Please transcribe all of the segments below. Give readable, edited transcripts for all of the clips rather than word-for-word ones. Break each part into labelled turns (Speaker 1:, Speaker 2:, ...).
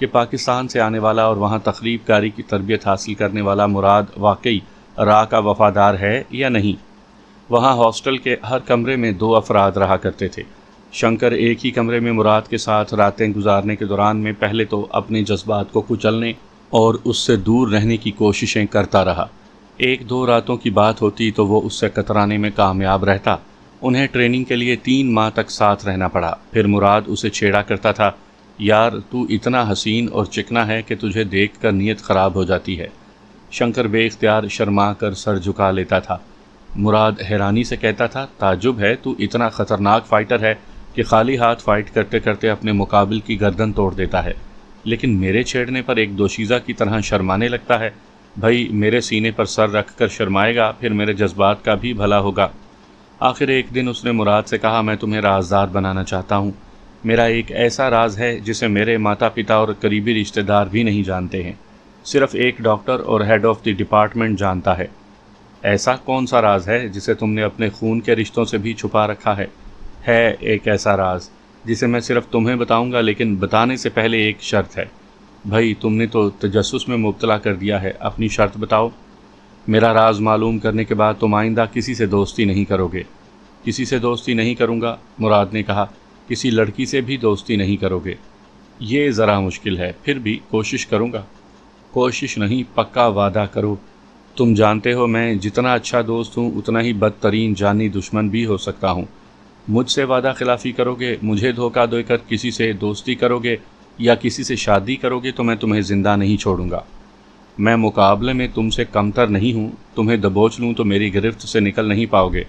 Speaker 1: کہ پاکستان سے آنے والا اور وہاں تخریب کاری کی تربیت حاصل کرنے والا مراد واقعی را کا وفادار ہے یا نہیں۔ وہاں ہاسٹل کے ہر کمرے میں 2 افراد رہا کرتے تھے۔ شنکر ایک ہی کمرے میں مراد کے ساتھ راتیں گزارنے کے دوران میں پہلے تو اپنے جذبات کو کچلنے اور اس سے دور رہنے کی کوششیں کرتا رہا۔ 1-2 راتوں کی بات ہوتی تو وہ اس سے کترانے میں کامیاب رہتا۔ انہیں ٹریننگ کے لیے 3 ماہ تک ساتھ رہنا پڑا۔ پھر مراد اسے چھیڑا کرتا تھا، یار تو اتنا حسین اور چکنا ہے کہ تجھے دیکھ کر نیت خراب ہو جاتی ہے۔ شنکر بے اختیار شرما کر سر جھکا لیتا تھا۔ مراد حیرانی سے کہتا تھا، تعجب ہے، تو اتنا خطرناک فائٹر ہے کہ خالی ہاتھ فائٹ کرتے کرتے اپنے مقابل کی گردن توڑ دیتا ہے، لیکن میرے چھیڑنے پر ایک دوشیزہ کی طرح شرمانے لگتا ہے۔ بھائی میرے سینے پر سر رکھ کر شرمائے گا، پھر میرے جذبات کا بھی بھلا ہوگا۔ آخر ایک دن اس نے مراد سے کہا، میں تمہیں رازدار بنانا چاہتا ہوں۔ میرا ایک ایسا راز ہے جسے میرے ماتا پتا اور قریبی رشتہ دار بھی نہیں جانتے ہیں، صرف ایک ڈاکٹر اور ہیڈ آف دی ڈپارٹمنٹ جانتا ہے۔ ایسا کون سا راز ہے جسے تم نے اپنے خون کے رشتوں سے بھی چھپا رکھا ہے؟ ہے ایک ایسا راز جسے میں صرف تمہیں بتاؤں گا، لیکن بتانے سے پہلے ایک شرط ہے۔ بھائی تم نے تو تجسس میں مبتلا کر دیا ہے، اپنی شرط بتاؤ۔ میرا راز معلوم کرنے کے بعد تم آئندہ کسی سے دوستی نہیں کرو گے۔ کسی سے دوستی نہیں کروں گا، مراد نے کہا، کسی لڑکی سے بھی دوستی نہیں کرو گے؟ یہ ذرا مشکل ہے، پھر بھی کوشش کروں گا۔ کوشش نہیں، پکا وعدہ کرو۔ تم جانتے ہو میں جتنا اچھا دوست ہوں اتنا ہی بدترین جانی دشمن بھی ہو سکتا ہوں۔ مجھ سے وعدہ خلافی کرو گے، مجھے دھوکہ دے کر کسی سے دوستی کرو گے یا کسی سے شادی کرو گے تو میں تمہیں زندہ نہیں چھوڑوں گا۔ میں مقابلے میں تم سے کمتر نہیں ہوں، تمہیں دبوچ لوں تو میری گرفت سے نکل نہیں پاؤ گے،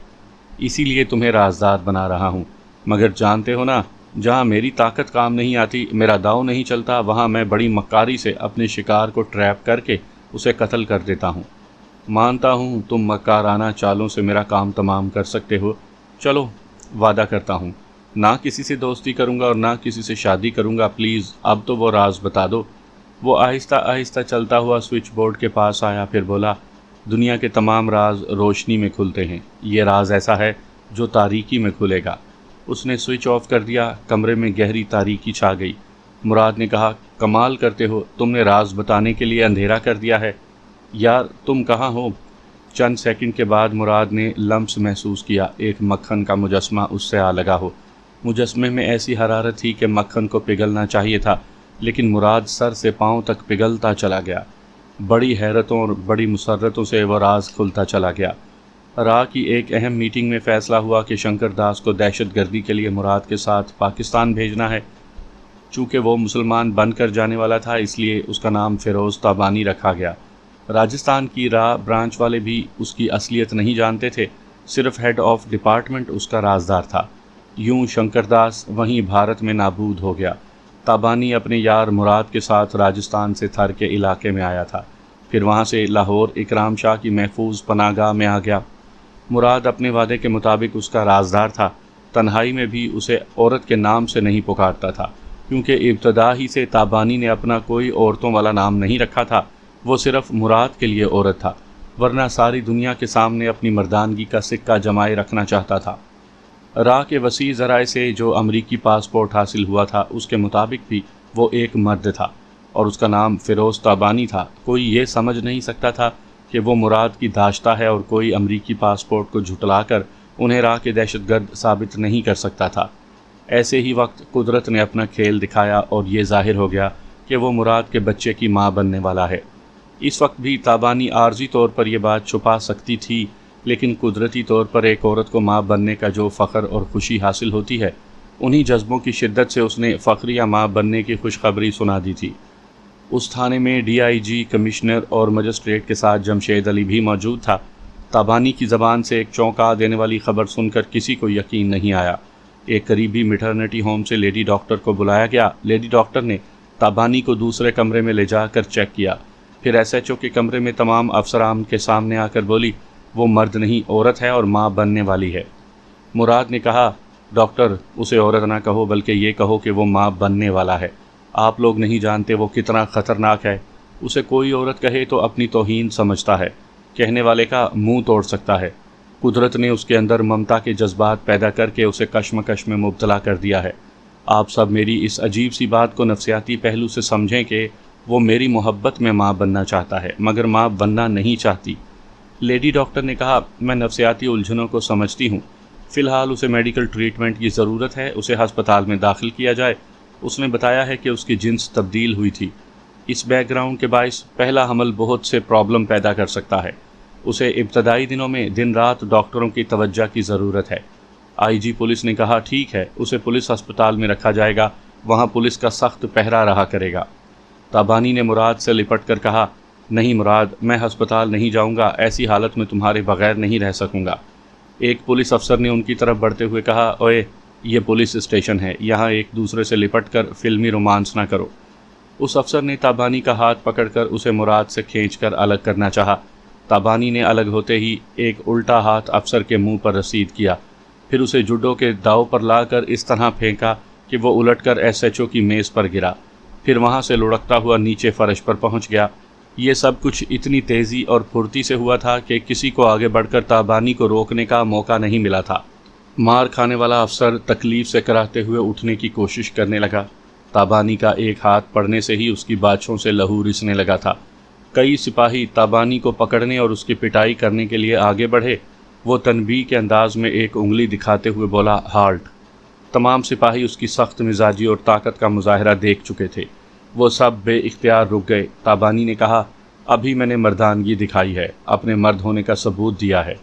Speaker 1: اسی لیے تمہیں رازدار بنا رہا ہوں۔ مگر جانتے ہو نا، جہاں میری طاقت کام نہیں آتی، میرا داؤ نہیں چلتا، وہاں میں بڑی مکاری سے اپنے شکار کو ٹریپ کر کے اسے قتل کر دیتا ہوں۔ مانتا ہوں تم مکارانہ چالوں سے میرا کام تمام کر سکتے ہو۔ چلو وعدہ کرتا ہوں، نہ کسی سے دوستی کروں گا اور نہ کسی سے شادی کروں گا، پلیز اب تو وہ راز بتا دو۔ وہ آہستہ آہستہ چلتا ہوا سوئچ بورڈ کے پاس آیا، پھر بولا، دنیا کے تمام راز روشنی میں کھلتے ہیں، یہ راز ایسا ہے جو تاریکی میں کھلے گا۔ اس نے سوئچ آف کر دیا، کمرے میں گہری تاریکی چھا گئی۔ مراد نے کہا، کمال کرتے ہو، تم نے راز بتانے کے لیے اندھیرا کر دیا ہے۔ یار تم کہاں ہو؟ چند سیکنڈ کے بعد مراد نے لمس محسوس کیا، ایک مکھن کا مجسمہ اس سے آ لگا ہو۔ مجسمے میں ایسی حرارت تھی کہ مکھن کو پگھلنا چاہیے تھا، لیکن مراد سر سے پاؤں تک پگھلتا چلا گیا۔ بڑی حیرتوں اور بڑی مسرتوں سے وہ راز کھلتا چلا گیا۔ راہ کی ایک اہم میٹنگ میں فیصلہ ہوا کہ شنکر داس کو دہشت گردی کے لیے مراد کے ساتھ پاکستان بھیجنا ہے۔ چونکہ وہ مسلمان بن کر جانے والا تھا، اس لیے اس کا نام فیروز تابانی رکھا گیا۔ راجستھان کی راہ برانچ والے بھی اس کی اصلیت نہیں جانتے تھے، صرف ہیڈ آف ڈپارٹمنٹ اس کا رازدار تھا۔ یوں شنکر داس وہیں بھارت میں نابود ہو گیا۔ تابانی اپنے یار مراد کے ساتھ راجستھان سے تھر کے علاقے میں آیا تھا، پھر وہاں سے لاہور اکرام شاہ کی محفوظ پناہ گاہ میں آ گیا۔ مراد اپنے وعدے کے مطابق اس کا رازدار تھا، تنہائی میں بھی اسے عورت کے نام سے نہیں پکارتا تھا، کیونکہ ابتدا ہی سے تابانی نے اپنا کوئی عورتوں والا نام نہیں رکھا تھا، وہ صرف مراد کے لیے عورت تھا، ورنہ ساری دنیا کے سامنے اپنی مردانگی کا سکہ جمائے رکھنا چاہتا تھا۔ راہ کے وسیع ذرائع سے جو امریکی پاسپورٹ حاصل ہوا تھا، اس کے مطابق بھی وہ ایک مرد تھا اور اس کا نام فیروز تابانی تھا۔ کوئی یہ سمجھ نہیں سکتا تھا کہ وہ مراد کی داشتہ ہے اور کوئی امریکی پاسپورٹ کو جھٹلا کر انہیں راہ کے دہشت گرد ثابت نہیں کر سکتا تھا۔ ایسے ہی وقت قدرت نے اپنا کھیل دکھایا اور یہ ظاہر ہو گیا کہ وہ مراد کے بچے کی ماں بننے والا ہے۔ اس وقت بھی تابانی عارضی طور پر یہ بات چھپا سکتی تھی، لیکن قدرتی طور پر ایک عورت کو ماں بننے کا جو فخر اور خوشی حاصل ہوتی ہے، انہی جذبوں کی شدت سے اس نے فخریہ ماں بننے کی خوشخبری سنا دی تھی۔ اس تھانے میں ڈی آئی جی، کمشنر اور مجسٹریٹ کے ساتھ جمشید علی بھی موجود تھا۔ تابانی کی زبان سے ایک چونکا دینے والی خبر سن کر کسی کو یقین نہیں آیا۔ ایک قریبی میٹرنٹی ہوم سے لیڈی ڈاکٹر کو بلایا گیا۔ لیڈی ڈاکٹر نے تابانی کو دوسرے کمرے میں لے جا کر چیک کیا، پھر ایس ایچ او کے کمرے میں تمام افسران کے سامنے آ کر بولی، وہ مرد نہیں عورت ہے اور ماں بننے والی ہے۔ مراد نے کہا، ڈاکٹر اسے عورت نہ کہو بلکہ یہ کہو کہ وہ ماں بننے والا ہے، آپ لوگ نہیں جانتے وہ کتنا خطرناک ہے، اسے کوئی عورت کہے تو اپنی توہین سمجھتا ہے، کہنے والے کا منہ توڑ سکتا ہے۔ قدرت نے اس کے اندر ممتا کے جذبات پیدا کر کے اسے کشمکش میں مبتلا کر دیا ہے۔ آپ سب میری اس عجیب سی بات کو نفسیاتی پہلو سے سمجھیں کہ وہ میری محبت میں ماں بننا چاہتا ہے مگر ماں بننا نہیں چاہتی۔ لیڈی ڈاکٹر نے کہا، میں نفسیاتی الجھنوں کو سمجھتی ہوں، فی الحال اسے میڈیکل ٹریٹمنٹ کی ضرورت ہے، اسے ہسپتال میں داخل کیا جائے۔ اس نے بتایا ہے کہ اس کی جنس تبدیل ہوئی تھی۔ اس بیک گراؤنڈ کے باعث پہلا حمل بہت سے پرابلم پیدا کر سکتا ہے۔ اسے ابتدائی دنوں میں دن رات ڈاکٹروں کی توجہ کی ضرورت ہے۔ آئی جی پولیس نے کہا، ٹھیک ہے، اسے پولیس ہسپتال میں رکھا جائے گا، وہاں پولیس کا سخت پہرا رہا کرے گا۔ تابانی نے مراد سے لپٹ کر کہا، نہیں مراد، میں ہسپتال نہیں جاؤں گا، ایسی حالت میں تمہارے بغیر نہیں رہ سکوں گا۔ ایک پولیس افسر نے ان کی طرف بڑھتے ہوئے کہا، اوئے، یہ پولیس اسٹیشن ہے، یہاں ایک دوسرے سے لپٹ کر فلمی رومانس نہ کرو۔ اس افسر نے تابانی کا ہاتھ پکڑ کر اسے مراد سے کھینچ کر الگ کرنا چاہا۔ تابانی نے الگ ہوتے ہی ایک الٹا ہاتھ افسر کے منہ پر رسید کیا، پھر اسے جوڈو کے داؤ پر لا کر اس طرح پھینکا کہ وہ الٹ کر ایس ایچ او کی میز پر گرا، پھر وہاں سے لڑکتا ہوا نیچے فرش پر پہنچ گیا۔ یہ سب کچھ اتنی تیزی اور پھرتی سے ہوا تھا کہ کسی کو آگے بڑھ کر تابانی کو روکنے کا موقع نہیں ملا تھا۔ مار کھانے والا افسر تکلیف سے کراہتے ہوئے اٹھنے کی کوشش کرنے لگا۔ تابانی کا ایک ہاتھ پڑنے سے ہی اس کی باچھوں سے لہو رسنے لگا تھا۔ کئی سپاہی تابانی کو پکڑنے اور اس کی پٹائی کرنے کے لیے آگے بڑھے۔ وہ تنبیہ کے انداز میں ایک انگلی دکھاتے ہوئے بولا، ہالٹ۔ تمام سپاہی اس کی سخت مزاجی اور طاقت کا مظاہرہ دیکھ چکے تھے۔ وہ سب بے اختیار رک گئے۔ تابانی نے کہا، ابھی میں نے مردانگی دکھائی ہے، اپنے مرد ہونے کا ثبوت دیا ہے۔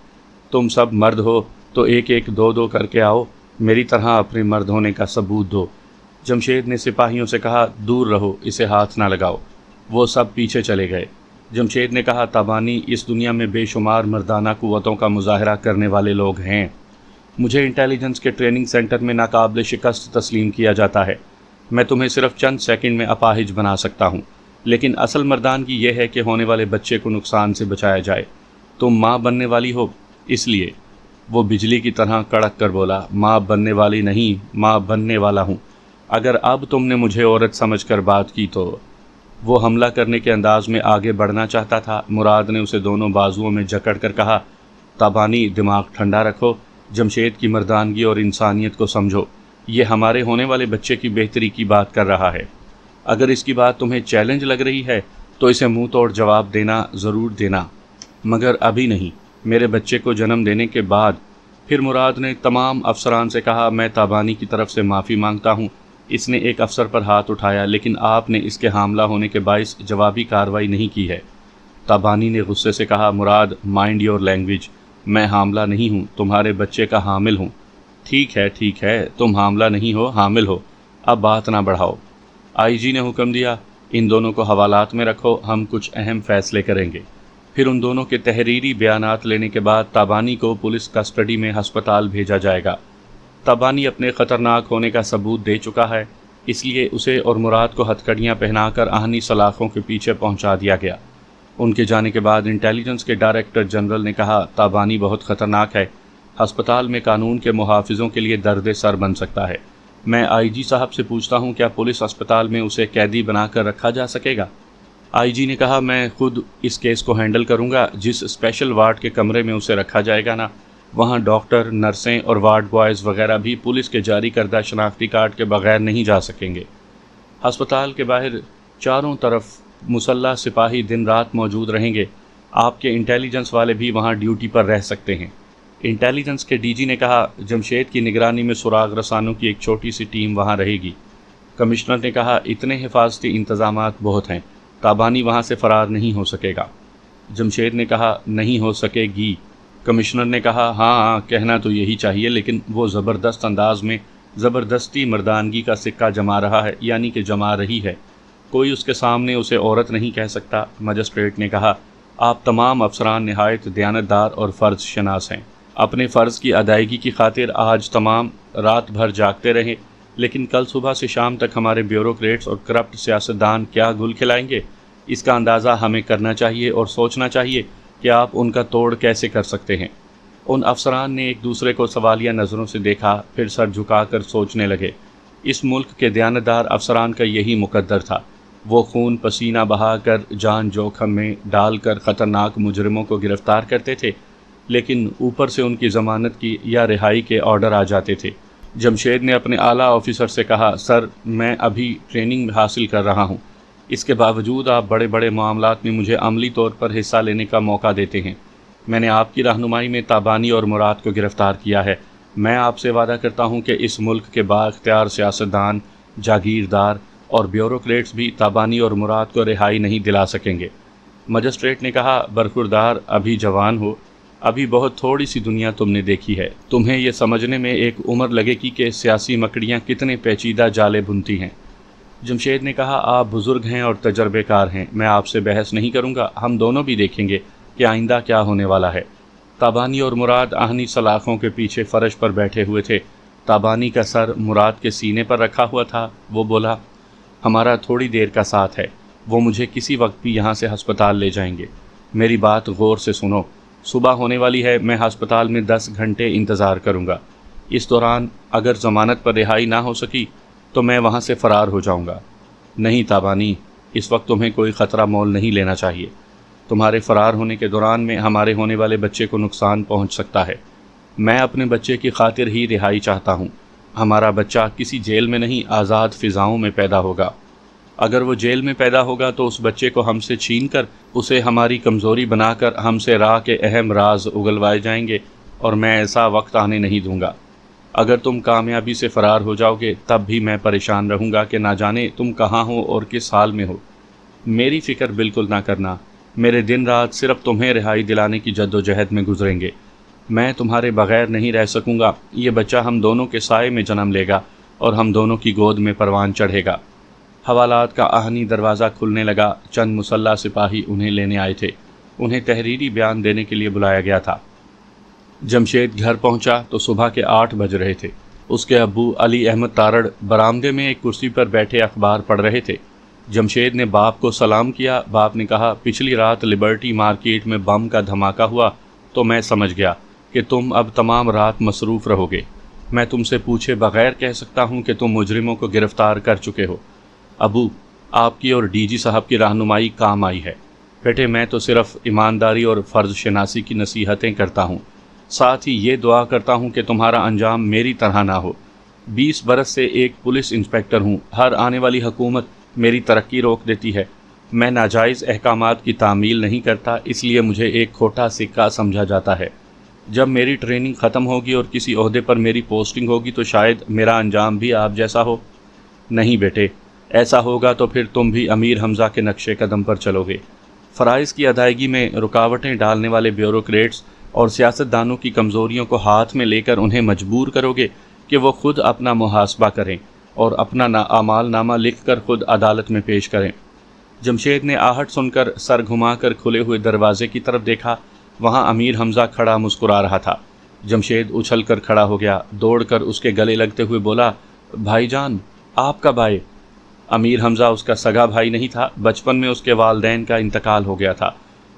Speaker 1: تم سب مرد ہو تو ایک ایک دو دو کر کے آؤ، میری طرح اپنے مرد ہونے کا ثبوت دو۔ جمشید نے سپاہیوں سے کہا، دور رہو، اسے ہاتھ نہ لگاؤ۔ وہ سب پیچھے چلے گئے۔ جمشید نے کہا، تابانی، اس دنیا میں بے شمار مردانہ قوتوں کا مظاہرہ کرنے والے لوگ ہیں۔ مجھے انٹیلیجنس کے ٹریننگ سینٹر میں ناقابل شکست تسلیم کیا جاتا ہے۔ میں تمہیں صرف چند سیکنڈ میں اپاہج بنا سکتا ہوں، لیکن اصل مردانگی یہ ہے کہ ہونے والے بچے کو نقصان سے بچایا جائے۔ تم ماں بننے والی ہو، اس لیے۔ وہ بجلی کی طرح کڑک کر بولا، ماں بننے والی نہیں، ماں بننے والا ہوں۔ اگر اب تم نے مجھے عورت سمجھ کر بات کی تو۔ وہ حملہ کرنے کے انداز میں آگے بڑھنا چاہتا تھا۔ مراد نے اسے دونوں بازوؤں میں جکڑ کر کہا، تابانی، دماغ ٹھنڈا رکھو، جمشید کی مردانگی اور انسانیت کو سمجھو۔ یہ ہمارے ہونے والے بچے کی بہتری کی بات کر رہا ہے۔ اگر اس کی بات تمہیں چیلنج لگ رہی ہے تو اسے منہ توڑ جواب دینا، ضرور دینا، مگر ابھی نہیں، میرے بچے کو جنم دینے کے بعد۔ پھر مراد نے تمام افسران سے کہا، میں تابانی کی طرف سے معافی مانگتا ہوں۔ اس نے ایک افسر پر ہاتھ اٹھایا، لیکن آپ نے اس کے حاملہ ہونے کے باعث جوابی کارروائی نہیں کی ہے۔ تابانی نے غصے سے کہا، مراد، مائنڈ یور لینگویج، میں حاملہ نہیں ہوں، تمہارے بچے کا حامل ہوں۔ ٹھیک ہے، تم حاملہ نہیں ہو، حامل ہو، اب بات نہ بڑھاؤ۔ آئی جی نے حکم دیا، ان دونوں کو حوالات میں رکھو، ہم کچھ اہم فیصلے کریں گے۔ پھر ان دونوں کے تحریری بیانات لینے کے بعد تابانی کو پولیس کسٹڈی میں ہسپتال بھیجا جائے گا۔ تابانی اپنے خطرناک ہونے کا ثبوت دے چکا ہے، اس لیے اسے اور مراد کو ہتھکڑیاں پہنا کر آہنی سلاخوں کے پیچھے پہنچا دیا گیا۔ ان کے جانے کے بعد انٹیلیجنس کے ڈائریکٹر جنرل نے کہا، تابانی بہت خطرناک ہے، ہسپتال میں قانون کے محافظوں کے لیے درد سر بن سکتا ہے۔ میں آئی جی صاحب سے پوچھتا ہوں، کیا پولیس ہسپتال میں اسے قیدی بنا کر رکھا جا سکے گا؟ آئی جی نے کہا، میں خود اس کیس کو ہینڈل کروں گا۔ جس اسپیشل وارڈ کے کمرے میں اسے رکھا جائے گا نا، وہاں ڈاکٹر، نرسیں اور وارڈ بوائز وغیرہ بھی پولیس کے جاری کردہ شناختی کارڈ کے بغیر نہیں جا سکیں گے۔ ہسپتال کے باہر چاروں طرف مسلح سپاہی دن رات موجود رہیں گے۔ آپ کے انٹیلیجنس والے بھی وہاں ڈیوٹی پر رہ سکتے ہیں۔ انٹیلیجنس کے ڈی جی نے کہا، جمشید کی نگرانی میں سراغ رسانوں کی ایک چھوٹی سی ٹیم وہاں رہے گی۔ کمشنر نے کہا، اتنے حفاظتی انتظامات بہت ہیں، تابانی وہاں سے فرار نہیں ہو سکے گا۔ جمشید نے کہا، نہیں ہو سکے گی۔ کمشنر نے کہا، ہاں، کہنا تو یہی چاہیے، لیکن وہ زبردست انداز میں زبردستی مردانگی کا سکہ جما رہا ہے، یعنی کہ جما رہی ہے۔ کوئی اس کے سامنے اسے عورت نہیں کہہ سکتا۔ مجسٹریٹ نے کہا، آپ تمام افسران نہایت دیانتدار اور فرض شناس ہیں۔ اپنے فرض کی ادائیگی کی خاطر آج تمام رات بھر جاگتے رہیں، لیکن کل صبح سے شام تک ہمارے بیوروکریٹس اور کرپٹ سیاستدان کیا گل کھلائیں گے، اس کا اندازہ ہمیں کرنا چاہیے اور سوچنا چاہیے کہ آپ ان کا توڑ کیسے کر سکتے ہیں۔ ان افسران نے ایک دوسرے کو سوالیہ نظروں سے دیکھا، پھر سر جھکا کر سوچنے لگے۔ اس ملک کے دیانتدار افسران کا یہی مقدر تھا۔ وہ خون پسینہ بہا کر، جان جوکھم میں ڈال کر خطرناک مجرموں کو گرفتار کرتے تھے، لیکن اوپر سے ان کی ضمانت کی یا رہائی کے آرڈر آ جاتے تھے۔ جمشید نے اپنے اعلیٰ آفیسر سے کہا، سر میں ابھی ٹریننگ حاصل کر رہا ہوں، اس کے باوجود آپ بڑے بڑے معاملات میں مجھے عملی طور پر حصہ لینے کا موقع دیتے ہیں۔ میں نے آپ کی رہنمائی میں تابانی اور مراد کو گرفتار کیا ہے۔ میں آپ سے وعدہ کرتا ہوں کہ اس ملک کے بااختیار سیاستدان، جاگیردار اور بیوروکریٹس بھی تابانی اور مراد کو رہائی نہیں دلا سکیں گے۔ مجسٹریٹ نے کہا، برخوردار ابھی جوان ہو، ابھی بہت تھوڑی سی دنیا تم نے دیکھی ہے، تمہیں یہ سمجھنے میں ایک عمر لگے گی کہ سیاسی مکڑیاں کتنے پیچیدہ جالے بنتی ہیں۔ جمشید نے کہا، آپ بزرگ ہیں اور تجربے کار ہیں، میں آپ سے بحث نہیں کروں گا، ہم دونوں بھی دیکھیں گے کہ آئندہ کیا ہونے والا ہے۔ تابانی اور مراد آہنی سلاخوں کے پیچھے فرش پر بیٹھے ہوئے تھے۔ تابانی کا سر مراد کے سینے پر رکھا ہوا تھا۔ وہ بولا، ہمارا تھوڑی دیر کا ساتھ ہے، وہ مجھے کسی وقت بھی یہاں سے ہسپتال لے جائیں گے۔ میری بات غور سے سنو، صبح ہونے والی ہے، میں ہسپتال میں 10 گھنٹے انتظار کروں گا۔ اس دوران اگر ضمانت پر رہائی نہ ہو سکی تو میں وہاں سے فرار ہو جاؤں گا۔ نہیں تابانی، اس وقت تمہیں کوئی خطرہ مول نہیں لینا چاہیے۔ تمہارے فرار ہونے کے دوران میں ہمارے ہونے والے بچے کو نقصان پہنچ سکتا ہے۔ میں اپنے بچے کی خاطر ہی رہائی چاہتا ہوں۔ ہمارا بچہ کسی جیل میں نہیں، آزاد فضاؤں میں پیدا ہوگا۔ اگر وہ جیل میں پیدا ہوگا تو اس بچے کو ہم سے چھین کر اسے ہماری کمزوری بنا کر ہم سے راہ کے اہم راز اگلوائے جائیں گے، اور میں ایسا وقت آنے نہیں دوں گا۔ اگر تم کامیابی سے فرار ہو جاؤ گے تب بھی میں پریشان رہوں گا کہ نہ جانے تم کہاں ہو اور کس حال میں ہو۔ میری فکر بالکل نہ کرنا، میرے دن رات صرف تمہیں رہائی دلانے کی جد و جہد میں گزریں گے۔ میں تمہارے بغیر نہیں رہ سکوں گا۔ یہ بچہ ہم دونوں کے سائے میں جنم لے گا اور ہم دونوں کی گود میں پروان چڑھے گا۔ حوالات کا آہنی دروازہ کھلنے لگا۔ چند مسلح سپاہی انہیں لینے آئے تھے۔ انہیں تحریری بیان دینے کے لیے بلایا گیا تھا۔ جمشید گھر پہنچا تو صبح کے 8 بج رہے تھے۔ اس کے ابو علی احمد تارڑ برآمدے میں ایک کرسی پر بیٹھے اخبار پڑھ رہے تھے۔ جمشید نے باپ کو سلام کیا۔ باپ نے کہا، پچھلی رات لبرٹی مارکیٹ میں بم کا دھماکہ ہوا تو میں سمجھ گیا کہ تم اب تمام رات مصروف رہو گے۔ میں تم سے پوچھے بغیر کہہ سکتا ہوں کہ تم مجرموں کو گرفتار کر چکے ہو۔ ابو، آپ کی اور ڈی جی صاحب کی رہنمائی کام آئی ہے۔ بیٹے، میں تو صرف ایمانداری اور فرض شناسی کی نصیحتیں کرتا ہوں، ساتھ ہی یہ دعا کرتا ہوں کہ تمہارا انجام میری طرح نہ ہو۔ 20 برس سے ایک پولیس انسپکٹر ہوں۔ ہر آنے والی حکومت میری ترقی روک دیتی ہے۔ میں ناجائز احکامات کی تعمیل نہیں کرتا، اس لیے مجھے ایک کھوٹا سکہ سمجھا جاتا ہے۔ جب میری ٹریننگ ختم ہوگی اور کسی عہدے پر میری پوسٹنگ ہوگی تو شاید میرا انجام بھی آپ جیسا ہو۔ نہیں بیٹے، ایسا ہوگا تو پھر تم بھی امیر حمزہ کے نقش قدم پر چلو گے۔ فرائض کی ادائیگی میں رکاوٹیں ڈالنے والے بیوروکریٹس اور سیاستدانوں کی کمزوریوں کو ہاتھ میں لے کر انہیں مجبور کرو گے کہ وہ خود اپنا محاسبہ کریں اور اپنا اعمال نامہ لکھ کر خود عدالت میں پیش کریں۔ جمشید نے آہٹ سن کر سر گھما کر کھلے ہوئے دروازے کی طرف دیکھا۔ وہاں امیر حمزہ کھڑا مسکرا رہا تھا۔ جمشید اچھل کر کھڑا ہو گیا، دوڑ کر اس کے گلے لگتے ہوئے بولا، بھائی جان، آپ کب آئے؟ امیر حمزہ اس کا سگا بھائی نہیں تھا، بچپن میں اس کے والدین کا انتقال ہو گیا تھا۔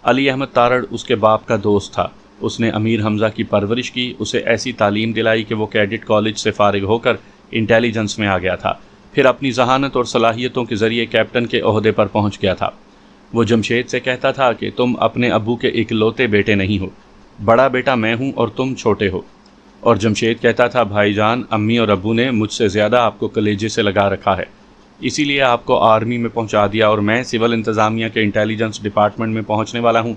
Speaker 1: علی احمد تارڑ اس کے باپ کا دوست تھا۔ اس نے امیر حمزہ کی پرورش کی، اسے ایسی تعلیم دلائی کہ وہ کیڈٹ کالج سے فارغ ہو کر انٹیلیجنس میں آ گیا تھا، پھر اپنی ذہانت اور صلاحیتوں کے ذریعے کیپٹن کے عہدے پر پہنچ گیا تھا۔ وہ جمشید سے کہتا تھا کہ تم اپنے ابو کے اکلوتے بیٹے نہیں ہو، بڑا بیٹا میں ہوں اور تم چھوٹے ہو۔ اور جمشید کہتا تھا، بھائی جان، امی اور ابو نے مجھ سے زیادہ آپ کو کلیجے سے لگا رکھا ہے، اسی لیے آپ کو آرمی میں پہنچا دیا اور میں سول انتظامیہ کے انٹیلیجنس ڈپارٹمنٹ میں پہنچنے والا ہوں۔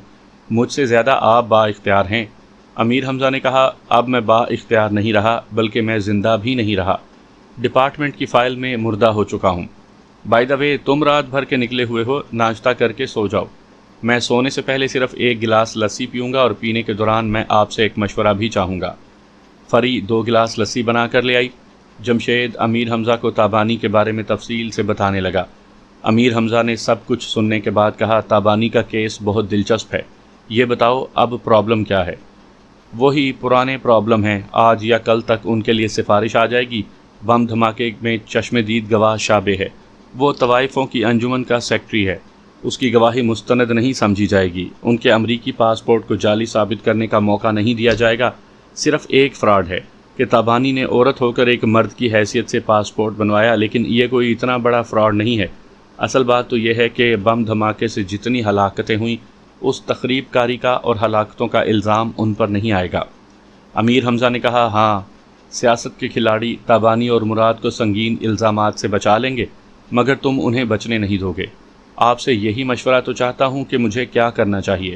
Speaker 1: مجھ سے زیادہ آپ با اختیار ہیں۔ امیر حمزہ نے کہا، اب میں با اختیار نہیں رہا، بلکہ میں زندہ بھی نہیں رہا، ڈپارٹمنٹ کی فائل میں مردہ ہو چکا ہوں۔ بائی دا وے، تم رات بھر کے نکلے ہوئے ہو، ناشتہ کر کے سو جاؤ۔ میں سونے سے پہلے صرف 1 گلاس لسی پیوں گا اور پینے کے دوران میں آپ سے ایک مشورہ بھی چاہوں گا۔ فری 2 گلاس لسی بنا کر لے آئی۔ جمشید امیر حمزہ کو تابانی کے بارے میں تفصیل سے بتانے لگا۔ امیر حمزہ نے سب کچھ سننے کے بعد کہا، تابانی کا کیس بہت دلچسپ ہے، یہ بتاؤ اب پرابلم کیا ہے؟ وہی پرانے پرابلم ہیں، آج یا کل تک ان کے لیے سفارش آ جائے گی۔ بم دھماکے میں چشم دید گواہ شابے ہے، وہ طوائفوں کی انجمن کا سیکٹری ہے، اس کی گواہی مستند نہیں سمجھی جائے گی، ان کے امریکی پاسپورٹ کو جعلی ثابت کرنے کا موقع نہیں دیا جائے گا۔ صرف ایک فراڈ ہے کہ تابانی نے عورت ہو کر ایک مرد کی حیثیت سے پاسپورٹ بنوایا، لیکن یہ کوئی اتنا بڑا فراڈ نہیں ہے۔ اصل بات تو یہ ہے کہ بم دھماکے سے جتنی ہلاکتیں ہوئیں، اس تخریب کاری کا اور ہلاکتوں کا الزام ان پر نہیں آئے گا۔ امیر حمزہ نے کہا، ہاں، سیاست کے کھلاڑی تابانی اور مراد کو سنگین الزامات سے بچا لیں گے، مگر تم انہیں بچنے نہیں دو گے۔ آپ سے یہی مشورہ تو چاہتا ہوں کہ مجھے کیا کرنا چاہیے۔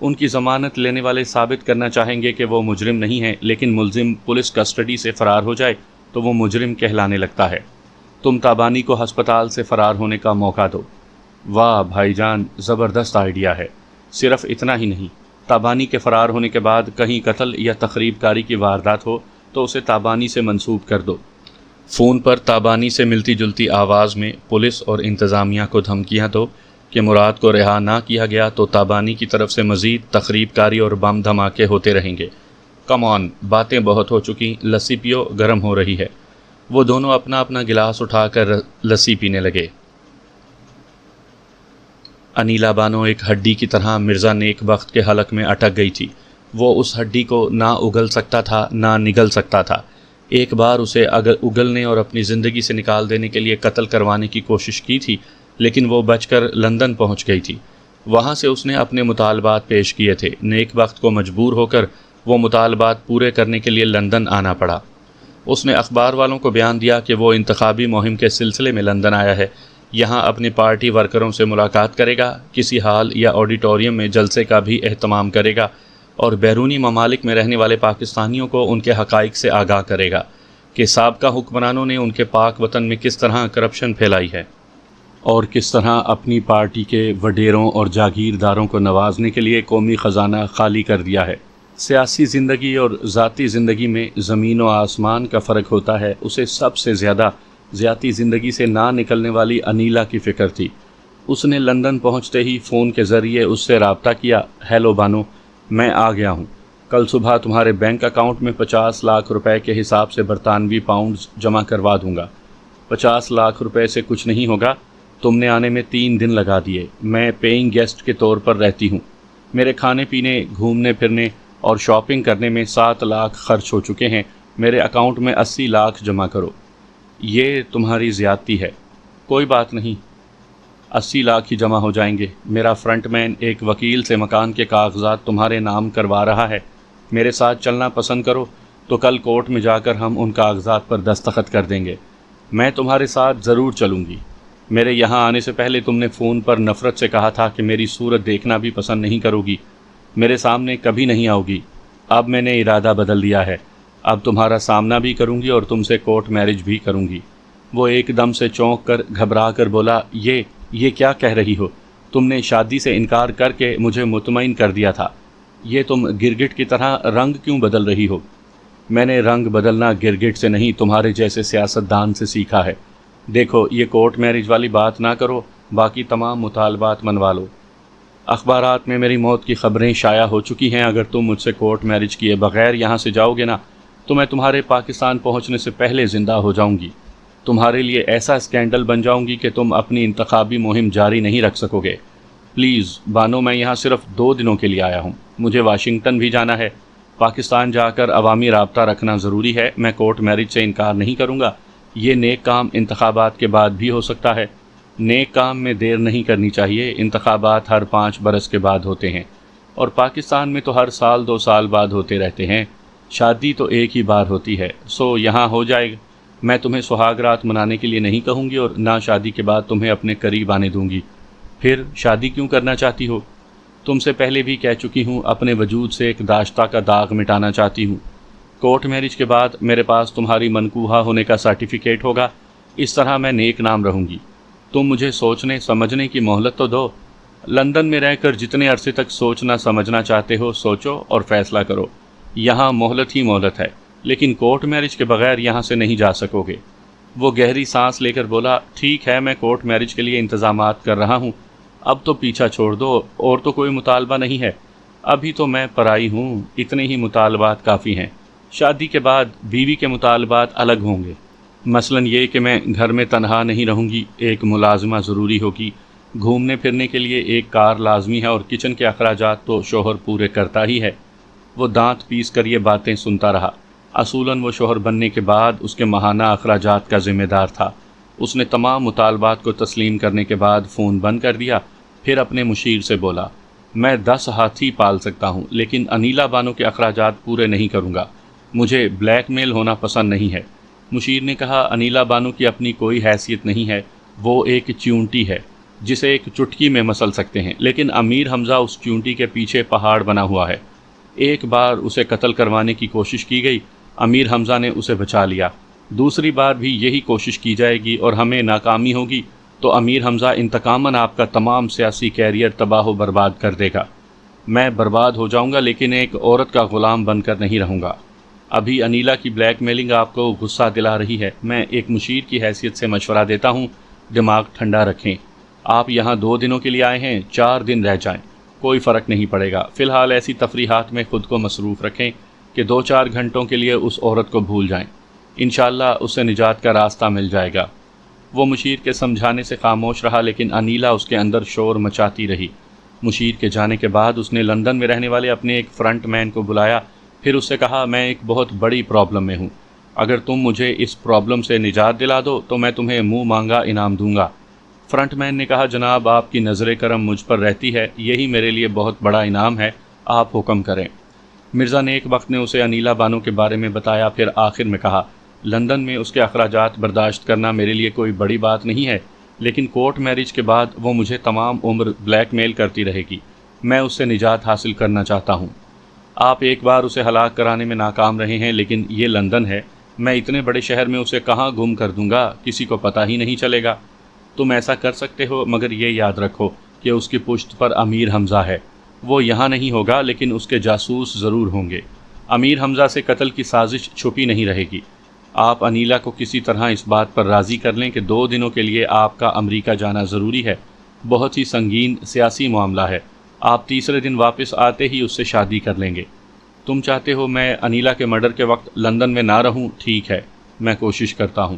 Speaker 1: ان کی ضمانت لینے والے ثابت کرنا چاہیں گے کہ وہ مجرم نہیں ہے، لیکن ملزم پولیس کسٹڈی سے فرار ہو جائے تو وہ مجرم کہلانے لگتا ہے۔ تم تابانی کو ہسپتال سے فرار ہونے کا موقع دو۔ واہ بھائی جان، زبردست آئیڈیا ہے۔ صرف اتنا ہی نہیں، تابانی کے فرار ہونے کے بعد کہیں قتل یا تخریب کاری کی واردات ہو تو اسے تابانی سے منسوب کر دو۔ فون پر تابانی سے ملتی جلتی آواز میں پولیس اور انتظامیہ کو دھمکیاں دو کہ مراد کو رہا نہ کیا گیا تو تابانی کی طرف سے مزید تخریب کاری اور بم دھماکے ہوتے رہیں گے۔ کم آن، باتیں بہت ہو چکی، لسی پیو، گرم ہو رہی ہے۔ وہ دونوں اپنا اپنا گلاس اٹھا کر لسی پینے لگے۔ انیلا بانو ایک ہڈی کی طرح مرزا نیک بخت کے حلق میں اٹک گئی تھی۔ وہ اس ہڈی کو نہ اگل سکتا تھا نہ نگل سکتا تھا۔ ایک بار اسے اگلنے اور اپنی زندگی سے نکال دینے کے لیے قتل کروانے کی کوشش کی تھی، لیکن وہ بچ کر لندن پہنچ گئی تھی۔ وہاں سے اس نے اپنے مطالبات پیش کیے تھے۔ نیک بخت کو مجبور ہو کر وہ مطالبات پورے کرنے کے لیے لندن آنا پڑا۔ اس نے اخبار والوں کو بیان دیا کہ وہ انتخابی مہم کے سلسلے میں لندن آیا ہے، یہاں اپنی پارٹی ورکروں سے ملاقات کرے گا، کسی ہال یا آڈیٹوریم میں جلسے کا بھی اہتمام کرے گا اور بیرونی ممالک میں رہنے والے پاکستانیوں کو ان کے حقائق سے آگاہ کرے گا کہ سابقہ حکمرانوں نے ان کے پاک وطن میں کس طرح کرپشن پھیلائی ہے اور کس طرح اپنی پارٹی کے وڈیروں اور جاگیرداروں کو نوازنے کے لیے قومی خزانہ خالی کر دیا ہے۔ سیاسی زندگی اور ذاتی زندگی میں زمین و آسمان کا فرق ہوتا ہے۔ اسے سب سے زیادہ ذاتی زندگی سے نہ نکلنے والی انیلا کی فکر تھی۔ اس نے لندن پہنچتے ہی فون کے ذریعے اس سے رابطہ کیا۔ ہیلو بانو، میں آ گیا ہوں۔ کل صبح تمہارے بینک اکاؤنٹ میں 50 لاکھ روپے کے حساب سے برطانوی پاؤنڈز جمع کروا دوں گا۔ 50 لاکھ روپے سے کچھ نہیں ہوگا، تم نے آنے میں 3 دن لگا دیے۔ میں پیئنگ گیسٹ کے طور پر رہتی ہوں۔ میرے کھانے پینے، گھومنے پھرنے اور شاپنگ کرنے میں 7 لاکھ خرچ ہو چکے ہیں۔ میرے اکاؤنٹ میں 80 لاکھ جمع کرو۔ یہ تمہاری زیادتی ہے۔ کوئی بات نہیں، 80 لاکھ ہی جمع ہو جائیں گے۔ میرا فرنٹ مین ایک وکیل سے مکان کے کاغذات تمہارے نام کروا رہا ہے۔ میرے ساتھ چلنا پسند کرو تو کل کورٹ میں جا کر ہم ان کاغذات پر دستخط کر دیں گے۔ میں تمہارے ساتھ ضرور چلوں گی۔ میرے یہاں آنے سے پہلے تم نے فون پر نفرت سے کہا تھا کہ میری صورت دیکھنا بھی پسند نہیں کرو گی، میرے سامنے کبھی نہیں آؤ گی۔ اب میں نے ارادہ بدل دیا ہے۔ اب تمہارا سامنا بھی کروں گی اور تم سے کورٹ میرج بھی کروں گی۔ وہ ایک دم سے چونک کر گھبرا کر بولا، یہ کیا کہہ رہی ہو؟ تم نے شادی سے انکار کر کے مجھے مطمئن کر دیا تھا۔ یہ تم گرگٹ کی طرح رنگ کیوں بدل رہی ہو؟ میں نے رنگ بدلنا گرگٹ سے نہیں، تمہارے جیسے سیاستدان سے سیکھا ہے۔ دیکھو، یہ کورٹ میرج والی بات نہ کرو، باقی تمام مطالبات منوا لو۔ اخبارات میں میری موت کی خبریں شائع ہو چکی ہیں۔ اگر تم مجھ سے کورٹ میرج کیے بغیر یہاں سے جاؤ گے نا تو میں تمہارے پاکستان پہنچنے سے پہلے زندہ ہو جاؤں گی۔ تمہارے لیے ایسا اسکینڈل بن جاؤں گی کہ تم اپنی انتخابی مہم جاری نہیں رکھ سکو گے۔ پلیز بانو، میں یہاں صرف 2 دنوں کے لیے آیا ہوں۔ مجھے واشنگٹن بھی جانا ہے۔ پاکستان جا کر عوامی رابطہ رکھنا ضروری ہے۔ میں کورٹ میرج سے انکار نہیں کروں گا۔ یہ نیک کام انتخابات کے بعد بھی ہو سکتا ہے۔ نیک کام میں دیر نہیں کرنی چاہیے۔ انتخابات ہر 5 برس کے بعد ہوتے ہیں اور پاکستان میں تو ہر سال 2 سال بعد ہوتے رہتے ہیں۔ شادی تو ایک ہی بار ہوتی ہے، سو یہاں ہو جائے گا۔ میں تمہیں سہاگ رات منانے کے لیے نہیں کہوں گی اور نہ شادی کے بعد تمہیں اپنے قریب آنے دوں گی۔ پھر شادی کیوں کرنا چاہتی ہو؟ تم سے پہلے بھی کہہ چکی ہوں، اپنے وجود سے ایک داشتہ کا داغ مٹانا چاہتی ہوں۔ کورٹ میرج کے بعد میرے پاس تمہاری منکوحہ ہونے کا سرٹیفکیٹ ہوگا۔ اس طرح میں نیک نام رہوں گی۔ تم مجھے سوچنے سمجھنے کی مہلت تو دو۔ لندن میں رہ کر جتنے عرصے تک سوچنا سمجھنا چاہتے ہو سوچو اور فیصلہ کرو۔ یہاں مہلت ہی مہلت ہے، لیکن کورٹ میرج کے بغیر یہاں سے نہیں جا سکو گے۔ وہ گہری سانس لے کر بولا، ٹھیک ہے، میں کورٹ میرج کے لیے انتظامات کر رہا ہوں۔ اب تو پیچھا چھوڑ دو، اور تو کوئی مطالبہ نہیں ہے۔ ابھی تو میں پرائی ہوں، اتنے ہی مطالبات کافی ہیں۔ شادی کے بعد بیوی کے مطالبات الگ ہوں گے۔ مثلاً یہ کہ میں گھر میں تنہا نہیں رہوں گی، ایک ملازمہ ضروری ہوگی۔ گھومنے پھرنے کے لیے ایک کار لازمی ہے اور کچن کے اخراجات تو شوہر پورے کرتا ہی ہے۔ وہ دانت پیس کر یہ باتیں سنتا رہا۔ اصولاً وہ شوہر بننے کے بعد اس کے ماہانہ اخراجات کا ذمہ دار تھا۔ اس نے تمام مطالبات کو تسلیم کرنے کے بعد فون بند کر دیا، پھر اپنے مشیر سے بولا، میں 10 ہاتھی پال سکتا ہوں لیکن انیلا بانو کے اخراجات پورے نہیں کروں گا۔ مجھے بلیک میل ہونا پسند نہیں ہے۔ مشیر نے کہا، انیلا بانو کی اپنی کوئی حیثیت نہیں ہے، وہ ایک چیونٹی ہے جسے ایک چٹکی میں مسل سکتے ہیں، لیکن امیر حمزہ اس چیونٹی کے پیچھے پہاڑ بنا ہوا ہے۔ ایک بار اسے قتل کروانے کی کوشش کی گئی، امیر حمزہ نے اسے بچا لیا، دوسری بار بھی یہی کوشش کی جائے گی اور ہمیں ناکامی ہوگی تو امیر حمزہ انتقاماً آپ کا تمام سیاسی کیریئر تباہ و برباد کر دے گا۔ میں برباد ہو جاؤں گا لیکن ایک عورت کا غلام بن کر نہیں رہوں گا۔ ابھی انیلا کی بلیک میلنگ آپ کو غصہ دلا رہی ہے، میں ایک مشیر کی حیثیت سے مشورہ دیتا ہوں، دماغ ٹھنڈا رکھیں۔ آپ یہاں 2 دنوں کے لیے آئے ہیں، 4 دن رہ جائیں، کوئی فرق نہیں پڑے گا۔ فی الحال ایسی تفریحات میں خود کو مصروف رکھیں کہ 2-4 گھنٹوں کے لیے اس عورت کو بھول جائیں، انشاءاللہ اسے نجات کا راستہ مل جائے گا۔ وہ مشیر کے سمجھانے سے خاموش رہا لیکن انیلا اس کے اندر شور مچاتی رہی۔ مشیر کے جانے کے بعد اس نے لندن میں رہنے والے اپنے ایک فرنٹ مین کو بلایا، پھر اس سے کہا، میں ایک بہت بڑی پرابلم میں ہوں، اگر تم مجھے اس پرابلم سے نجات دلا دو تو میں تمہیں منہ مانگا انعام دوں گا۔ فرنٹ مین نے کہا، جناب آپ کی نظر کرم مجھ پر رہتی ہے، یہی میرے لیے بہت بڑا انعام ہے، آپ حکم کریں۔ مرزا نیک بخت نے اسے انیلا بانو کے بارے میں بتایا، پھر آخر میں کہا، لندن میں اس کے اخراجات برداشت کرنا میرے لیے کوئی بڑی بات نہیں ہے، لیکن کورٹ میرج کے بعد وہ مجھے تمام عمر بلیک میل کرتی رہے گی، میں اس سے نجات حاصل کرنا چاہتا ہوں۔ آپ ایک بار اسے ہلاک کرانے میں ناکام رہے ہیں، لیکن یہ لندن ہے، میں اتنے بڑے شہر میں اسے کہاں گم کر دوں گا، کسی کو پتہ ہی نہیں چلے گا۔ تم ایسا کر سکتے ہو، مگر یہ یاد رکھو کہ اس کی پشت پر امیر حمزہ ہے، وہ یہاں نہیں ہوگا لیکن اس کے جاسوس ضرور ہوں گے۔ امیر حمزہ سے قتل کی سازش چھپی نہیں رہے گی۔ آپ انیلا کو کسی طرح اس بات پر راضی کر لیں کہ 2 دنوں کے لیے آپ کا امریکہ جانا ضروری ہے، بہت ہی سنگین سیاسی معاملہ ہے، آپ تیسرے دن واپس آتے ہی اس سے شادی کر لیں گے۔ تم چاہتے ہو میں انیلا کے مرڈر کے وقت لندن میں نہ رہوں، ٹھیک ہے، میں کوشش کرتا ہوں۔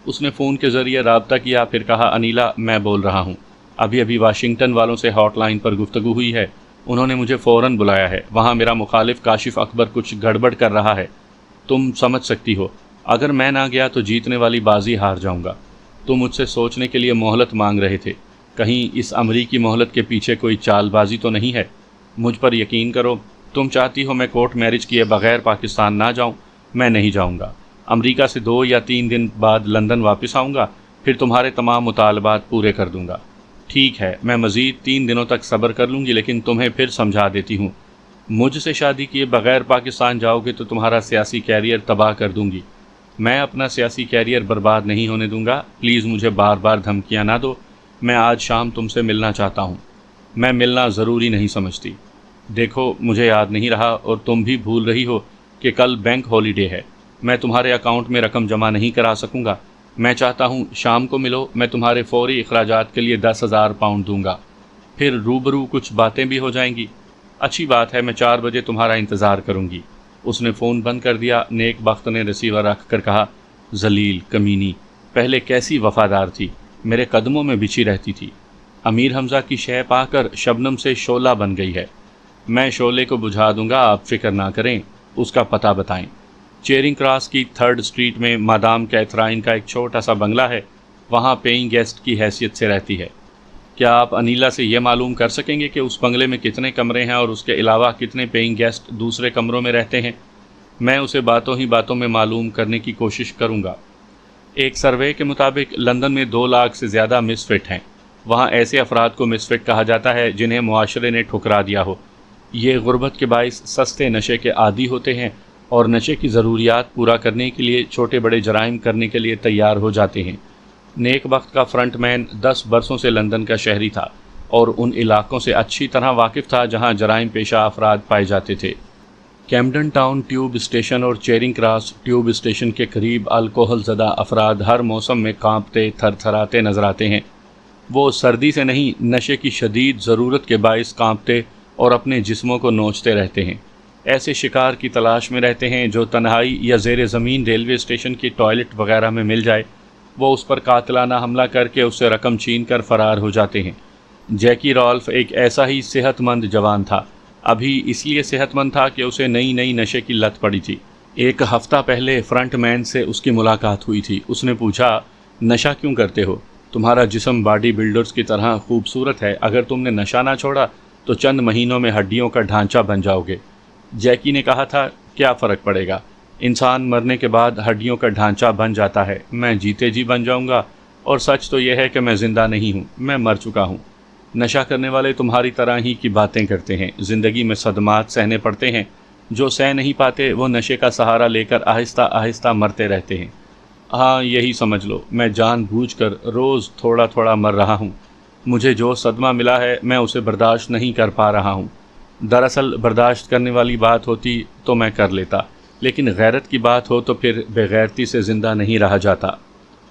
Speaker 1: اس نے فون کے ذریعے رابطہ کیا، پھر کہا، انیلا میں بول رہا ہوں، ابھی واشنگٹن والوں سے ہاٹ لائن پر گفتگو ہوئی ہے، انہوں نے مجھے فوراً بلایا ہے، وہاں میرا مخالف کاشف اکبر کچھ گڑبڑ کر رہا ہے، تم سمجھ سکتی ہو، اگر میں نہ گیا تو جیتنے والی بازی ہار جاؤں گا۔ تم مجھ سے سوچنے کے لیے مہلت مانگ رہے تھے، کہیں اس امریکی مہلت کے پیچھے کوئی چال بازی تو نہیں ہے؟ مجھ پر یقین کرو، تم چاہتی ہو میں کورٹ میرج کیے بغیر پاکستان نہ جاؤں، میں نہیں جاؤں گا۔ امریکہ سے 2 یا 3 دن بعد لندن واپس آؤں گا، پھر تمہارے تمام مطالبات پورے کر دوں گا۔ ٹھیک ہے، میں مزید 3 دنوں تک صبر کر لوں گی، لیکن تمہیں پھر سمجھا دیتی ہوں، مجھ سے شادی کیے بغیر پاکستان جاؤ گے تو تمہارا سیاسی کیریئر تباہ کر دوں گی۔ میں اپنا سیاسی کیریئر برباد نہیں ہونے دوں گا، پلیز مجھے بار بار دھمکیاں نہ دو، میں آج شام تم سے ملنا چاہتا ہوں، میں ملنا ضروری نہیں سمجھتی۔ دیکھو مجھے یاد نہیں رہا اور تم بھی بھول رہی ہو کہ کل بینک ہالیڈے ہے، میں تمہارے اکاؤنٹ میں رقم جمع نہیں کرا سکوں گا، میں چاہتا ہوں شام کو ملو، میں تمہارے فوری اخراجات کے لیے 10,000 پاؤنڈ دوں گا، پھر روبرو کچھ باتیں بھی ہو جائیں گی۔ اچھی بات ہے، میں 4 بجے تمہارا انتظار کروں گی۔ اس نے فون بند کر دیا۔ نیک بخت نے ریسیور رکھ کر کہا، ذلیل کمینی، پہلے کیسی وفادار تھی، میرے قدموں میں بچھی رہتی تھی، امیر حمزہ کی شے پا کر شبنم سے شعلہ بن گئی ہے، میں شعلے کو بجھا دوں گا، آپ فکر نہ کریں۔ اس کا پتہ بتائیں۔ چیرنگ کراس کی 3rd اسٹریٹ میں مادام کیتھرائن کا ایک چھوٹا سا بنگلہ ہے، وہاں پیئنگ گیسٹ کی حیثیت سے رہتی ہے۔ کیا آپ انیلا سے یہ معلوم کر سکیں گے کہ اس بنگلے میں کتنے کمرے ہیں اور اس کے علاوہ کتنے پیئنگ گیسٹ دوسرے کمروں میں رہتے ہیں؟ میں اسے باتوں ہی باتوں میں معلوم کرنے کی کوشش کروں گا۔ ایک سروے کے مطابق لندن میں 2 لاکھ سے زیادہ مس فٹ ہیں۔ وہاں ایسے افراد کو مس فٹ کہا جاتا ہے جنہیں معاشرے نے ٹھکرا دیا ہو۔ یہ غربت کے باعث سستے نشے کے عادی ہوتے ہیں اور نشے کی ضروریات پورا کرنے کے لیے چھوٹے بڑے جرائم کرنے کے لیے تیار ہو جاتے ہیں۔ نیک بخت کا فرنٹ مین 10 برسوں سے لندن کا شہری تھا اور ان علاقوں سے اچھی طرح واقف تھا جہاں جرائم پیشہ افراد پائے جاتے تھے۔ کیمڈن ٹاؤن ٹیوب اسٹیشن اور چیرنگ کراس ٹیوب اسٹیشن کے قریب الکوہل زدہ افراد ہر موسم میں کانپتے تھر تھراتے نظر آتے ہیں۔ وہ سردی سے نہیں، نشے کی شدید ضرورت کے باعث کانپتے اور اپنے جسموں کو نوچتے رہتے ہیں۔ ایسے شکار کی تلاش میں رہتے ہیں جو تنہائی یا زیر زمین ریلوے اسٹیشن کی ٹوائلٹ وغیرہ میں مل جائے، وہ اس پر قاتلانہ حملہ کر کے اس سے رقم چھین کر فرار ہو جاتے ہیں۔ جیکی رالف ایک ایسا ہی صحت مند جوان تھا، ابھی اس لیے صحت مند تھا کہ اسے نئی نشے کی لت پڑی تھی۔ ایک ہفتہ پہلے فرنٹ مین سے اس کی ملاقات ہوئی تھی۔ اس نے پوچھا، نشہ کیوں کرتے ہو؟ تمہارا جسم باڈی بلڈرز کی طرح خوبصورت ہے، اگر تم نے نشہ نہ چھوڑا تو چند مہینوں میں ہڈیوں کا ڈھانچہ بن جاؤ گے۔ جیکی نے کہا تھا، کیا فرق پڑے گا، انسان مرنے کے بعد ہڈیوں کا ڈھانچہ بن جاتا ہے، میں جیتے جی بن جاؤں گا، اور سچ تو یہ ہے کہ میں زندہ نہیں ہوں، میں مر چکا ہوں۔ نشہ کرنے والے تمہاری طرح ہی کی باتیں کرتے ہیں، زندگی میں صدمات سہنے پڑتے ہیں، جو سہ نہیں پاتے وہ نشے کا سہارا لے کر آہستہ آہستہ مرتے رہتے ہیں۔ ہاں یہی سمجھ لو، میں جان بوجھ کر روز تھوڑا تھوڑا مر رہا ہوں۔ مجھے جو صدمہ ملا ہے میں اسے برداشت نہیں کر پا رہا ہوں۔ دراصل برداشت کرنے والی بات ہوتی تو میں کر لیتا، لیکن غیرت کی بات ہو تو پھر بے غیرتی سے زندہ نہیں رہا جاتا۔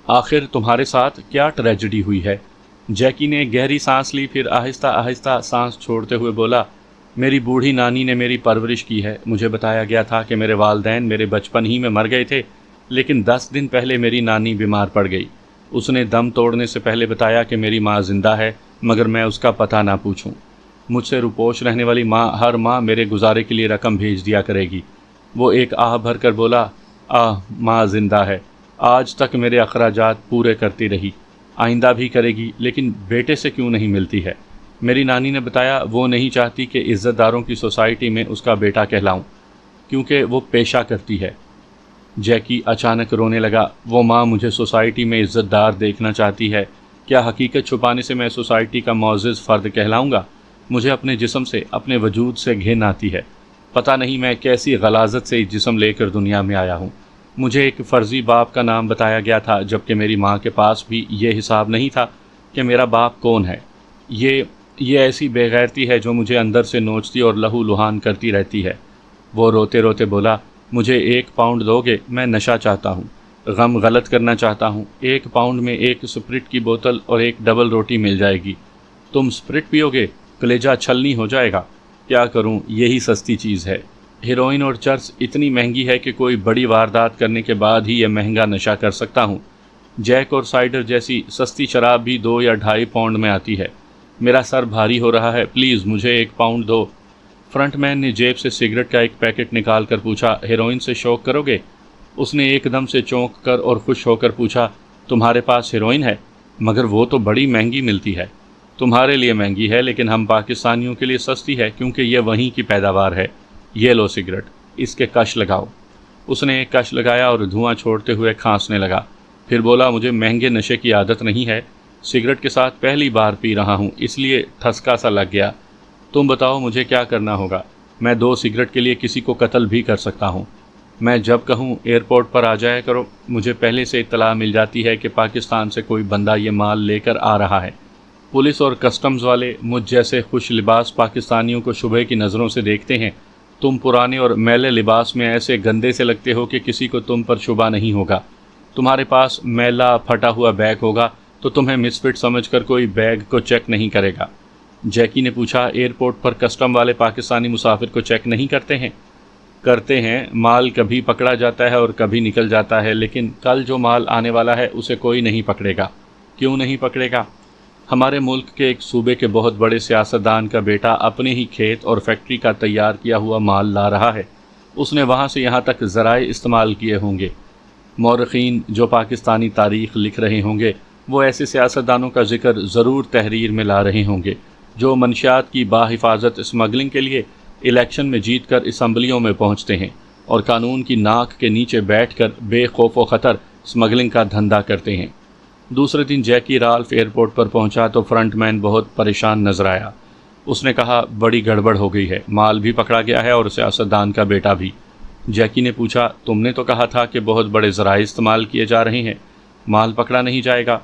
Speaker 1: آخر تمہارے ساتھ کیا ٹریجڈی ہوئی ہے؟ جیکی نے گہری سانس لی، پھر آہستہ آہستہ سانس چھوڑتے ہوئے بولا، میری بوڑھی نانی نے میری پرورش کی ہے۔ مجھے بتایا گیا تھا کہ میرے والدین میرے بچپن ہی میں مر گئے تھے، لیکن 10 دن پہلے میری نانی بیمار پڑ گئی۔ اس نے دم توڑنے سے پہلے بتایا کہ میری ماں زندہ ہے، مگر میں اس کا پتہ نہ پوچھوں۔ مجھ سے روپوش رہنے والی ماں ہر ماہ میرے گزارے کے لیے رقم بھیج دیا کرے گی۔ وہ ایک آہ بھر کر بولا، ماں زندہ ہے، آج تک میرے اخراجات پورے کرتی رہی، آئندہ بھی کرے گی، لیکن بیٹے سے کیوں نہیں ملتی ہے؟ میری نانی نے بتایا وہ نہیں چاہتی کہ عزت داروں کی سوسائٹی میں اس کا بیٹا کہلاؤں، کیونکہ وہ پیشہ کرتی ہے۔ جیکی اچانک رونے لگا۔ وہ ماں مجھے سوسائٹی میں عزت دار دیکھنا چاہتی ہے، کیا حقیقت چھپانے سے میں سوسائٹی کا معزز فرد کہلاؤں گا؟ مجھے اپنے جسم سے، اپنے وجود سے گھن آتی ہے۔ پتہ نہیں میں کیسی غلاظت سے جسم لے کر دنیا میں آیا ہوں۔ مجھے ایک فرضی باپ کا نام بتایا گیا تھا، جبکہ میری ماں کے پاس بھی یہ حساب نہیں تھا کہ میرا باپ کون ہے۔ یہ ایسی بے غیرتی ہے جو مجھے اندر سے نوچتی اور لہو لہان کرتی رہتی ہے۔ وہ روتے روتے بولا، مجھے 1 پاؤنڈ دو گے؟ میں نشہ چاہتا ہوں، غم غلط کرنا چاہتا ہوں۔ 1 پاؤنڈ میں 1 اسپرٹ کی بوتل اور 1 ڈبل روٹی مل جائے گی۔ تم اسپرٹ پیو گے؟ کلیجہ چھلنی ہو جائے گا۔ کیا کروں، یہی سستی چیز ہے۔ ہیروئن اور چرس اتنی مہنگی ہے کہ کوئی بڑی واردات کرنے کے بعد ہی یہ مہنگا نشہ کر سکتا ہوں۔ جیک اور سائڈر جیسی سستی شراب بھی 2 یا 2.5 پاؤنڈ میں آتی ہے۔ میرا سر بھاری ہو رہا ہے، پلیز مجھے 1 پاؤنڈ دو۔ فرنٹ مین نے جیب سے سگریٹ کا ایک پیکٹ نکال کر پوچھا، ہیروئن سے شوق کرو گے؟ اس نے ایک دم سے چونک کر اور خوش ہو کر پوچھا، تمہارے پاس ہیروئن ہے؟ مگر وہ تو بڑی مہنگی ملتی ہے۔ تمہارے لیے مہنگی ہے، لیکن ہم پاکستانیوں کے لیے سستی ہے، کیونکہ یہ وہیں کی پیداوار ہے۔ یہ لو سگریٹ، اس کے کش لگاؤ۔ اس نے ایک کش لگایا اور دھواں چھوڑتے ہوئے کھانسنے لگا، پھر بولا، مجھے مہنگے نشے کی عادت نہیں ہے، سگریٹ کے ساتھ پہلی بار پی رہا ہوں، اس لیے ٹھسکا سا لگ گیا۔ تم بتاؤ مجھے کیا کرنا ہوگا؟ میں 2 سگریٹ کے لیے کسی کو قتل بھی کر سکتا ہوں۔ میں جب کہوں ایئرپورٹ پر آ جایا کرو، مجھے پہلے سے اطلاع مل جاتی ہے کہ پاکستان سے کوئی بندہ یہ مال لے کر آ رہا ہے۔ پولیس اور کسٹمز والے مجھ جیسے خوش لباس پاکستانیوں کو شبہ کی نظروں سے دیکھتے ہیں۔ تم پرانے اور میلے لباس میں ایسے گندے سے لگتے ہو کہ کسی کو تم پر شبہ نہیں ہوگا۔ تمہارے پاس میلا پھٹا ہوا بیگ ہوگا تو تمہیں مس فٹ سمجھ کر کوئی بیگ کو چیک نہیں کرے گا۔ جیکی نے پوچھا، ایئرپورٹ پر کسٹم والے پاکستانی مسافر کو چیک نہیں کرتے ہیں؟ کرتے ہیں، مال کبھی پکڑا جاتا ہے اور کبھی نکل جاتا ہے، لیکن کل جو مال آنے والا ہے اسے کوئی نہیں پکڑے گا۔ کیوں نہیں پکڑے گا؟ ہمارے ملک کے ایک صوبے کے بہت بڑے سیاستدان کا بیٹا اپنے ہی کھیت اور فیکٹری کا تیار کیا ہوا مال لا رہا ہے۔ اس نے وہاں سے یہاں تک ذرائع استعمال کیے ہوں گے۔ مورخین جو پاکستانی تاریخ لکھ رہے ہوں گے، وہ ایسے سیاستدانوں کا ذکر ضرور تحریر میں لا رہے ہوں گے جو منشیات کی باحفاظت اسمگلنگ کے لیے الیکشن میں جیت کر اسمبلیوں میں پہنچتے ہیں اور قانون کی ناک کے نیچے بیٹھ کر بے خوف و خطر اسمگلنگ کا دھندا کرتے ہیں۔ دوسرے دن جیکی رالف ایئرپورٹ پر پہنچا تو فرنٹ مین بہت پریشان نظر آیا۔ اس نے کہا، بڑی گڑبڑ ہو گئی ہے، مال بھی پکڑا گیا ہے اور سیاستدان کا بیٹا بھی۔ جیکی نے پوچھا، تم نے تو کہا تھا کہ بہت بڑے ذرائع استعمال کیے جا رہے ہیں، مال پکڑا نہیں جائے گا؟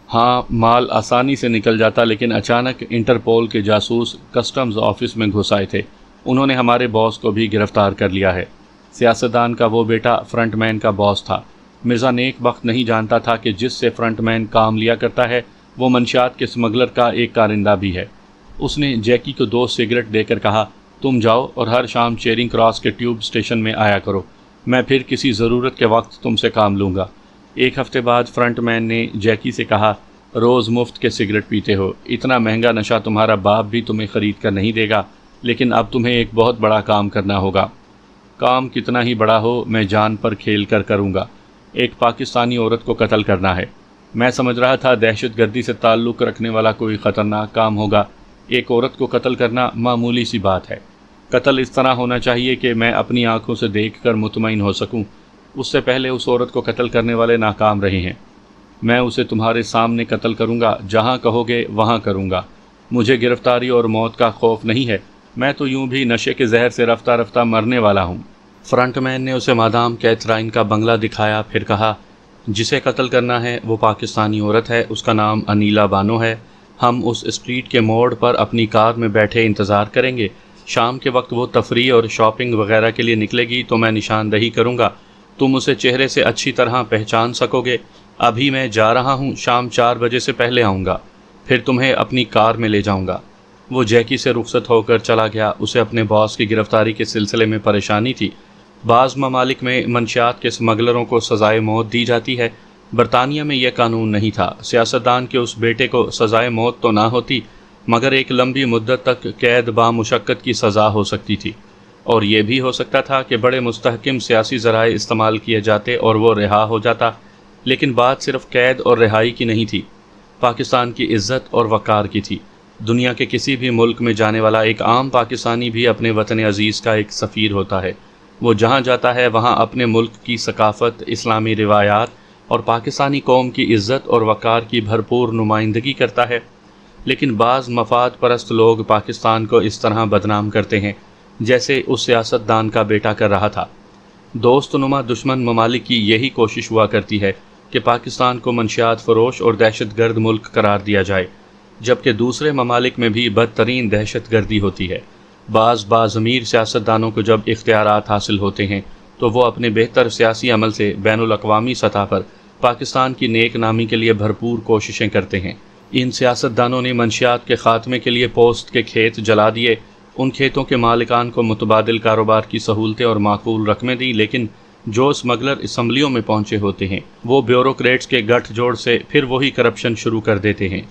Speaker 1: ہاں، مال آسانی سے نکل جاتا، لیکن اچانک انٹرپول کے جاسوس کسٹمز آفس میں گھس آئے تھے، انہوں نے ہمارے باس کو بھی گرفتار کر لیا ہے۔ سیاستدان کا وہ بیٹا فرنٹ مین کا باس تھا۔ مرزا نیک بخت نہیں جانتا تھا کہ جس سے فرنٹ مین کام لیا کرتا ہے وہ منشیات کے اسمگلر کا ایک کارندہ بھی ہے۔ اس نے جیکی کو 2 سگریٹ دے کر کہا، تم جاؤ اور ہر شام چیرنگ کراس کے ٹیوب اسٹیشن میں آیا کرو، میں پھر کسی ضرورت کے وقت تم سے کام لوں گا۔ 1 ہفتے بعد فرنٹ مین نے جیکی سے کہا، روز مفت کے سگریٹ پیتے ہو، اتنا مہنگا نشہ تمہارا باپ بھی تمہیں خرید کر نہیں دے گا، لیکن اب تمہیں ایک بہت بڑا کام کرنا ہوگا۔ کام کتنا ہی بڑا ہو، میں جان پر کھیل کر کروں گا۔ ایک پاکستانی عورت کو قتل کرنا ہے۔ میں سمجھ رہا تھا دہشت گردی سے تعلق رکھنے والا کوئی خطرناک کام ہوگا، ایک عورت کو قتل کرنا معمولی سی بات ہے۔ قتل اس طرح ہونا چاہیے کہ میں اپنی آنکھوں سے دیکھ کر مطمئن ہو سکوں۔ اس سے پہلے اس عورت کو قتل کرنے والے ناکام رہے ہیں۔ میں اسے تمہارے سامنے قتل کروں گا، جہاں کہو گے وہاں کروں گا۔ مجھے گرفتاری اور موت کا خوف نہیں ہے، میں تو یوں بھی نشے کے زہر سے رفتہ رفتہ مرنے والا ہوں۔ فرنٹ مین نے اسے مادام کیتھرائن کا بنگلہ دکھایا، پھر کہا، جسے قتل کرنا ہے وہ پاکستانی عورت ہے، اس کا نام انیلا بانو ہے۔ ہم اس اسٹریٹ کے موڑ پر اپنی کار میں بیٹھے انتظار کریں گے۔ شام کے وقت وہ تفریح اور شاپنگ وغیرہ کے لیے نکلے گی تو میں نشاندہی کروں گا، تم اسے چہرے سے اچھی طرح پہچان سکو گے۔ ابھی میں جا رہا ہوں، شام 4 بجے سے پہلے آؤں گا، پھر تمہیں اپنی کار میں لے جاؤں گا۔ وہ جیکی سے رخصت ہو کر چلا گیا۔ اسے اپنے باس کی گرفتاری کے سلسلے میں پریشانی تھی۔ بعض ممالک میں منشیات کے اسمگلروں کو سزائے موت دی جاتی ہے، برطانیہ میں یہ قانون نہیں تھا۔ سیاستدان کے اس بیٹے کو سزائے موت تو نہ ہوتی، مگر ایک لمبی مدت تک قید بامشقت کی سزا ہو سکتی تھی، اور یہ بھی ہو سکتا تھا کہ بڑے مستحکم سیاسی ذرائع استعمال کیے جاتے اور وہ رہا ہو جاتا۔ لیکن بات صرف قید اور رہائی کی نہیں تھی، پاکستان کی عزت اور وقار کی تھی۔ دنیا کے کسی بھی ملک میں جانے والا ایک عام پاکستانی بھی اپنے وطن عزیز کا ایک سفیر ہوتا ہے۔ وہ جہاں جاتا ہے وہاں اپنے ملک کی ثقافت، اسلامی روایات اور پاکستانی قوم کی عزت اور وقار کی بھرپور نمائندگی کرتا ہے۔ لیکن بعض مفاد پرست لوگ پاکستان کو اس طرح بدنام کرتے ہیں جیسے اس سیاستدان کا بیٹا کر رہا تھا۔ دوست نما دشمن ممالک کی یہی کوشش ہوا کرتی ہے کہ پاکستان کو منشیات فروش اور دہشت گرد ملک قرار دیا جائے، جبکہ دوسرے ممالک میں بھی بدترین دہشت گردی ہوتی ہے۔ بعض باضمیر سیاستدانوں کو جب اختیارات حاصل ہوتے ہیں تو وہ اپنے بہتر سیاسی عمل سے بین الاقوامی سطح پر پاکستان کی نیک نامی کے لیے بھرپور کوششیں کرتے ہیں۔ ان سیاستدانوں نے منشیات کے خاتمے کے لیے پوسٹ کے کھیت جلا دیے، ان کھیتوں کے مالکان کو متبادل کاروبار کی سہولتیں اور معقول رقمیں دیں، لیکن جو اسمگلر اسمبلیوں میں پہنچے ہوتے ہیں وہ بیوروکریٹس کے گٹھ جوڑ سے پھر وہی کرپشن شروع کر دیتے ہیں۔